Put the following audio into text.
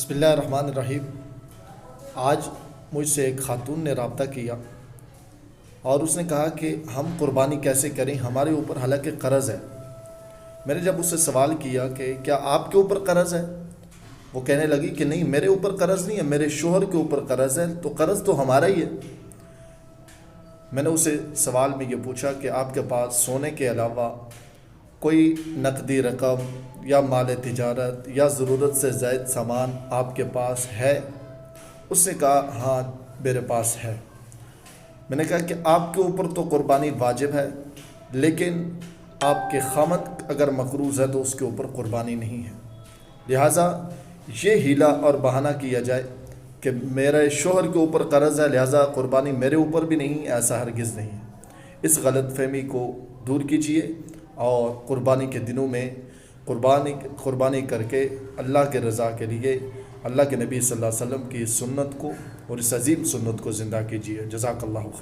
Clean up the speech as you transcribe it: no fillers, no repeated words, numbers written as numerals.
بسم اللہ الرحمن الرحیم۔ آج مجھ سے ایک خاتون نے رابطہ کیا اور اس نے کہا کہ ہم قربانی کیسے کریں، ہمارے اوپر حالانکہ قرض ہے۔ میں نے جب اس سے سوال کیا کہ کیا آپ کے اوپر قرض ہے، وہ کہنے لگی کہ نہیں، میرے اوپر قرض نہیں ہے، میرے شوہر کے اوپر قرض ہے، تو قرض تو ہمارا ہی ہے۔ میں نے اسے سوال میں یہ پوچھا کہ آپ کے پاس سونے کے علاوہ کوئی نقدی رقم یا مال تجارت یا ضرورت سے زائد سامان آپ کے پاس ہے؟ اس نے کہا ہاں میرے پاس ہے۔ میں نے کہا کہ آپ کے اوپر تو قربانی واجب ہے، لیکن آپ کے خامد اگر مقروض ہے تو اس کے اوپر قربانی نہیں ہے۔ لہٰذا یہ ہیلا اور بہانہ کیا جائے کہ میرے شوہر کے اوپر قرض ہے لہٰذا قربانی میرے اوپر بھی نہیں، ایسا ہرگز نہیں ہے۔ اس غلط فہمی کو دور کیجیے اور قربانی کے دنوں میں قربانی کر کے اللہ کے رضا کے لیے اللہ کے نبی صلی اللہ علیہ وسلم کی سنت کو اور اس عظیم سنت کو زندہ کیجیے۔ جزاک اللہ خیر۔